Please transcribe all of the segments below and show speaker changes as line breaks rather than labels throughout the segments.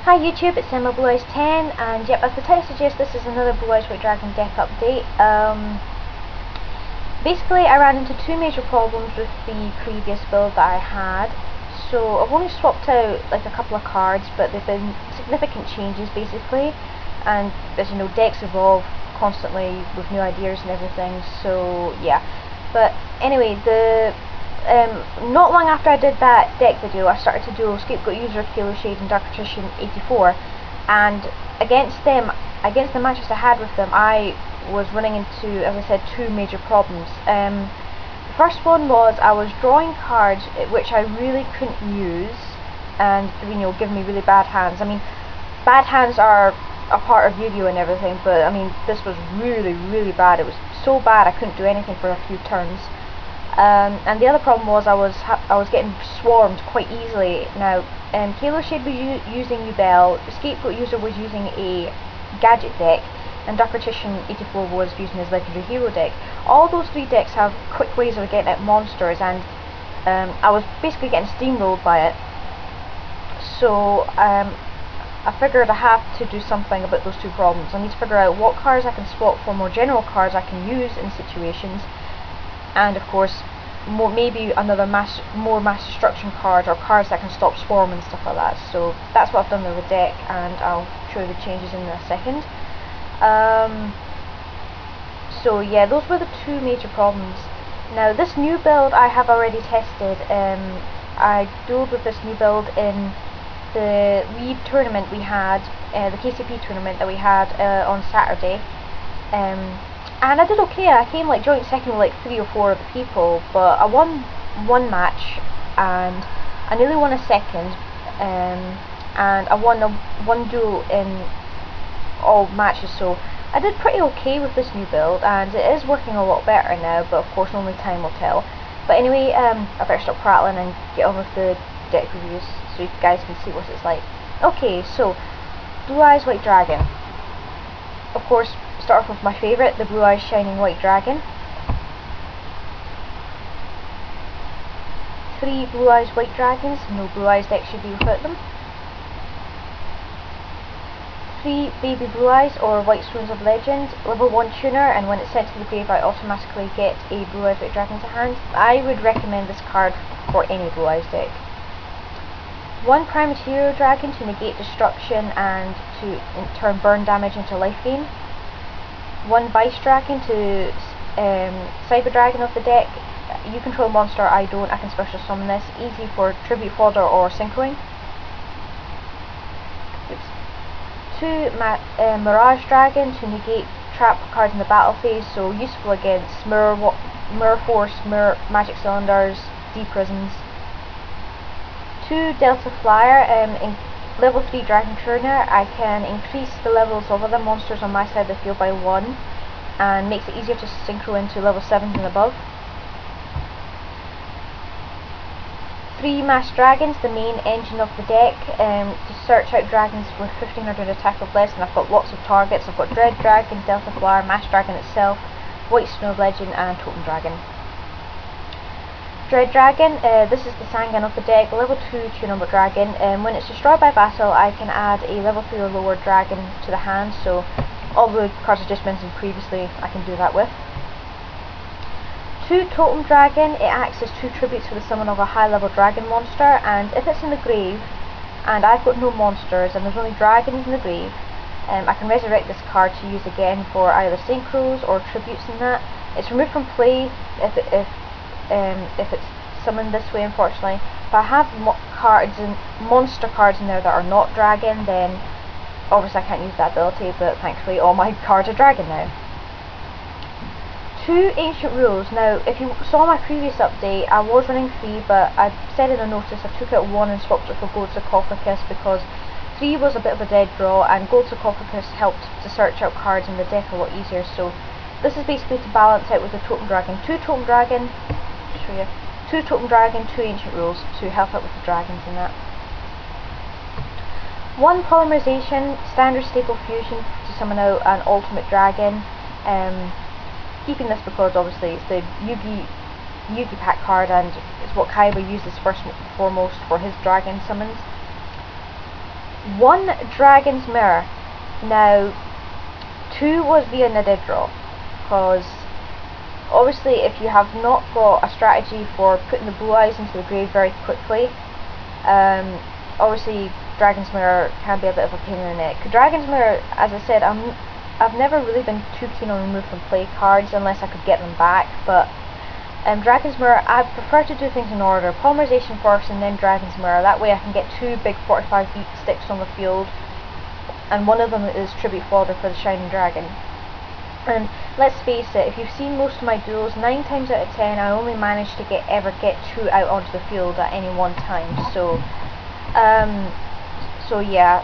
Hi YouTube, it's Emma Blue Eyes 10, and yep, as the title suggests, this is another Blue Eyes White Dragon deck update. Basically, I ran into two major problems with the previous build that I had. So I've only swapped out like a couple of cards, but they've been significant changes basically. And as you know, decks evolve constantly with new ideas and everything. So yeah, but anyway, not long after I did that deck video, I started to do Scapegoat User, Kilo Shade and Dark Patrician 84, and against the matches I had with them, I was running into, as I said, two major problems. The first one was I was drawing cards which I really couldn't use, and giving me really bad hands. I mean, bad hands are a part of Yu-Gi-Oh and everything, but I mean, this was really, really bad. It was so bad I couldn't do anything for a few turns. And the other problem was I was getting swarmed quite easily. Now, Kilo Shade was using yugioh, Scapegoat User was using a gadget deck, and Dark Patrician 84 was using his legendary hero deck. All those three decks have quick ways of getting at monsters, and I was basically getting steamrolled by it. So I figured I have to do something about those two problems. I need to figure out what cards I can swap for more general cards I can use in situations, and of course maybe another more mass destruction card, or cards that can stop swarm and stuff like that. So that's what I've done with the deck, and I'll show you the changes in a second. So yeah, those were the two major problems. Now this new build I have already tested. I dueled with this new build in the Weeb tournament we had, the KCP tournament that we had on Saturday. And I did okay. I came like joint second with like 3 or 4 of the people, but I won one match, and I nearly won a second, and I won one duel in all matches. So I did pretty okay with this new build, and it is working a lot better now, but of course only time will tell. But anyway, I better stop prattling and get on with the deck reviews so you guys can see what it's like. Okay, so Blue Eyes White Dragon. Of course, start off with my favourite, the Blue Eyes Shining White Dragon. 3 Blue Eyes White Dragons, no Blue Eyes deck should be without them. 3 Baby Blue Eyes, or White Stones of Legend, level 1 tuner, and when it's sent to the grave I automatically get a Blue Eyes White Dragon to hand. I would recommend this card for any Blue Eyes deck. 1 Primaterio Dragon to negate destruction and to turn burn damage into life gain. 1 Vice Dragon to Cyber Dragon of the deck. You control a monster, I don't. I can special summon this. Easy for tribute fodder or synchroing. Oops. 2 Mirage Dragon to negate trap cards in the battle phase, so useful against Mirror Force, Magic Cylinders, D-Prisons. 2 Delta Flyer, in level 3 Dragon Tuner, I can increase the levels of other monsters on my side of the field by 1, and makes it easier to synchro into level 7s and above. 3 Masked Dragons, the main engine of the deck, to search out dragons with 1500 attack or less, and I've got lots of targets. I've got Dread Dragon, Delta Flyer, Masked Dragon itself, White Stone of Legend and Totem Dragon. Dread Dragon, this is the Sangan of the deck, level 2 two-number dragon. When it's destroyed by battle, I can add a level 3 or lower dragon to the hand, so all the cards I just mentioned previously I can do that with. 2 Totem Dragon, it acts as 2 tributes for the summon of a high level dragon monster, and if it's in the grave and I've got no monsters and there's only dragons in the grave, I can resurrect this card to use again for either synchros or tributes in that. It's removed from play if it's summoned this way, unfortunately. If I have monster cards in there that are not dragon, then obviously I can't use that ability, but thankfully all my cards are dragon now. 2 Ancient Rules. Now, if you saw my previous update, I was running 3, but I said in a notice I took out 1 and swapped it for Gold Sarcophagus because 3 was a bit of a dead draw, and Gold Sarcophagus helped to search out cards in the deck a lot easier. So this is basically to balance out with the Totem Dragon. 2 Totem Dragon, show you. 2 Totem Dragon, 2 Ancient Rules to help out with the dragons and that. 1 Polymerization, standard staple fusion to summon out an ultimate dragon. Keeping this because obviously it's the Yugi pack card, and it's what Kaiba uses first and foremost for his dragon summons. 1 Dragon's Mirror. Now, 2 was the end I did draw, because obviously if you have not got a strategy for putting the blue eyes into the grave very quickly, obviously Dragon's Mirror can be a bit of a pain in the neck. Dragon's Mirror, as I said, I've never really been too keen on remove from play cards unless I could get them back, but Dragon's Mirror, I prefer to do things in order. Polymerization first and then Dragon's Mirror. That way I can get 2 big 45 beat sticks on the field, and one of them is Tribute Fodder for the Shining Dragon. And let's face it, if you've seen most of my duels, 9 times out of 10 I only manage to ever get 2 out onto the field at any one time. So yeah,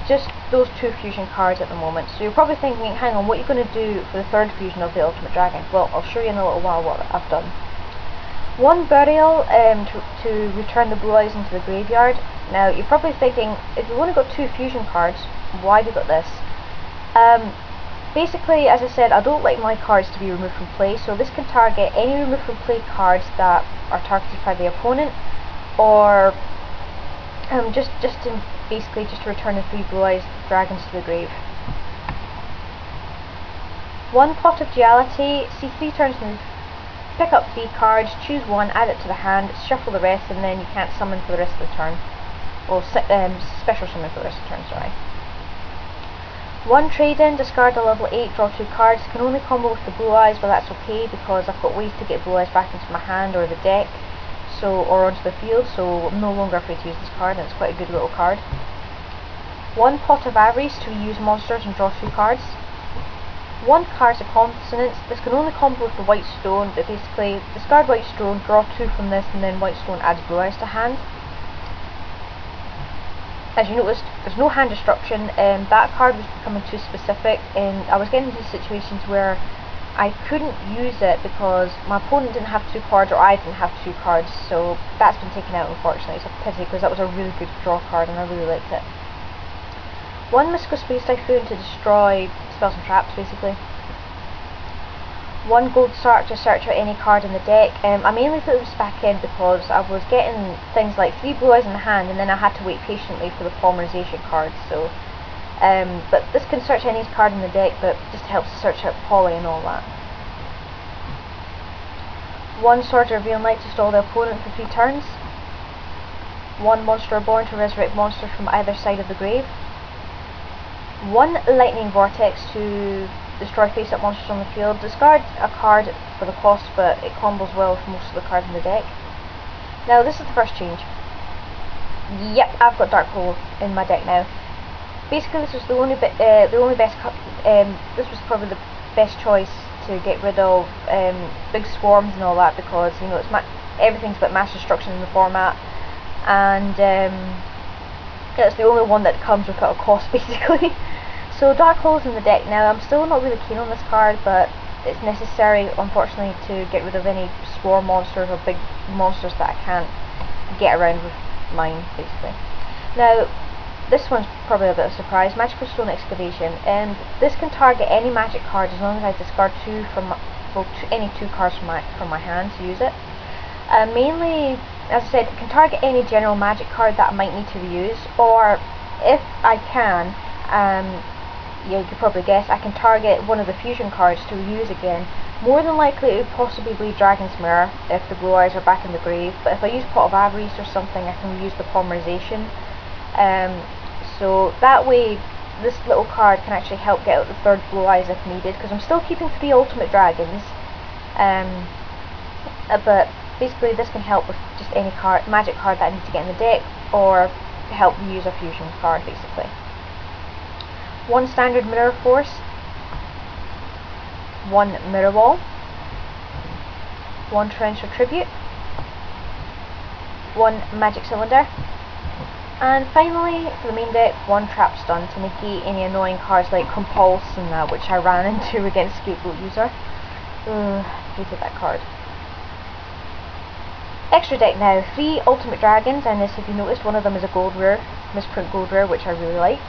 just those 2 fusion cards at the moment. So you're probably thinking, hang on, what are you going to do for the 3rd fusion of the Ultimate Dragon? Well, I'll show you in a little while what I've done. 1 Burial to return the blue eyes into the graveyard. Now you're probably thinking, if you've only got 2 fusion cards, why have you got this? Basically, as I said, I don't like my cards to be removed from play, so this can target any removed from play cards that are targeted by the opponent, or just to return the 3 blue eyes dragons to the grave. 1 Pot of Duality. See 3 turns and pick up 3 cards, choose 1, add it to the hand, shuffle the rest, and then you can't summon for the rest of the turn. Or special summon for the rest of the turn, sorry. 1 Trade-in, discard a level 8, draw 2 cards. Can only combo with the blue eyes, but that's okay because I've got ways to get blue eyes back into my hand or the deck, or onto the field, so I'm no longer afraid to use this card, and it's quite a good little card. 1 Pot of Avarice to reuse monsters and draw 2 cards. 1 Cards of Consonance. This can only combo with the White Stone, but basically discard White Stone, draw 2 from this, and then White Stone adds blue eyes to hand. As you noticed, there's no hand destruction, and that card was becoming too specific, and I was getting into situations where I couldn't use it because my opponent didn't have 2 cards or I didn't have 2 cards, so that's been taken out unfortunately. It's a pity because that was a really good draw card and I really liked it. 1 Mystical Space Typhoon to destroy spells and traps basically. 1 Gold Sark to search out any card in the deck. I mainly put this back in because I was getting things like 3 blue eyes in the hand and then I had to wait patiently for the polymerization cards, so but this can search any card in the deck, but just helps to search out poly and all that. 1 Sword of Reveal Knight to stall the opponent for 3 turns. 1 Monster Reborn to resurrect monsters from either side of the grave. 1 Lightning Vortex to destroy face-up monsters on the field. Discard a card for the cost, but it combos well with most of the cards in the deck. Now this is the first change. Yep, I've got Dark Hole in my deck now. Basically, this was this was probably the best choice to get rid of big swarms and all that, because you know everything's about mass destruction in the format, and it's the only one that comes without a cost basically. So Dark Hole's in the deck now. I'm still not really keen on this card, but it's necessary unfortunately to get rid of any swarm monsters or big monsters that I can't get around with mine basically. Now this one's probably a bit of a surprise. Magical Stone Excavation, and this can target any magic card as long as I discard 2 from any 2 cards from my hand to use it. Mainly, as I said, it can target any general magic card that I might need to reuse, or if I can, yeah, you could probably guess, I can target one of the fusion cards to reuse again. More than likely it would possibly be Dragon's Mirror if the blue eyes are back in the grave, but if I use Pot of Avarice or something, I can reuse the polymerization. So that way this little card can actually help get out the 3rd blue eyes if needed, because I'm still keeping 3 Ultimate Dragons, but basically this can help with just any magic card that I need to get in the deck, or help me use a fusion card basically. 1 Standard Mirror Force, 1 Mirror Wall, 1 Torrential Tribute, 1 Magic Cylinder, and finally for the main deck, 1 Trap Stun to negate any annoying cards like Compulse and that, which I ran into against Scapegoat User. Hated that card. Extra deck now, 3 Ultimate Dragons, and as if you noticed, one of them is a gold rare, misprint gold rare, which I really like.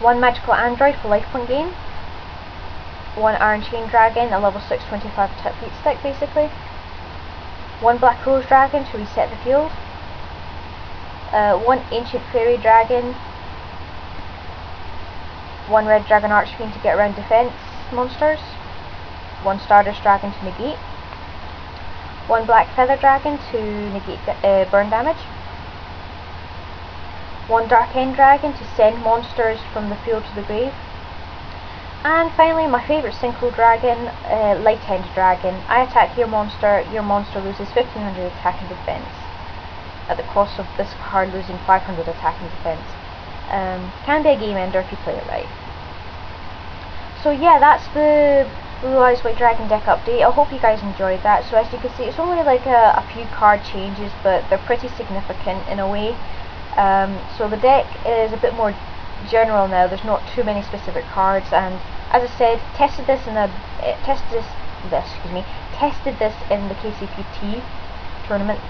1 Magical Android for life point gain. 1 Iron Chain Dragon, a level 6 25 tip beat stick basically. 1 Black Rose Dragon to reset the field. 1 Ancient Fairy Dragon, 1 Red Dragon Archfiend to get around defense monsters, 1 Stardust Dragon to negate, 1 Black Feather Dragon to negate burn damage, 1 Dark End Dragon to send monsters from the field to the grave, and finally my favourite Synchro Dragon, Light End Dragon. I attack your monster loses 1500 attack and defense, at the cost of this card losing 500 attack and defense. Can be a game ender if you play it right. So yeah, that's the Blue Eyes White Dragon deck update. I hope you guys enjoyed that. So as you can see, it's only like a few card changes, but they're pretty significant in a way. So the deck is a bit more general now. There's not too many specific cards, and as I said, tested this in the KCPT tournament,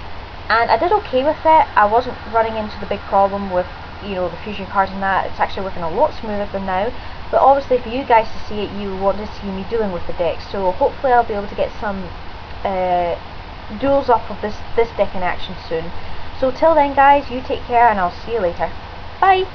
and I did okay with it. I wasn't running into the big problem with, you know, the fusion cards and that. It's actually working a lot smoother than now. But obviously for you guys to see it, you want to see me dealing with the deck. So hopefully I'll be able to get some duels up of this deck in action soon. So till then guys, you take care and I'll see you later. Bye!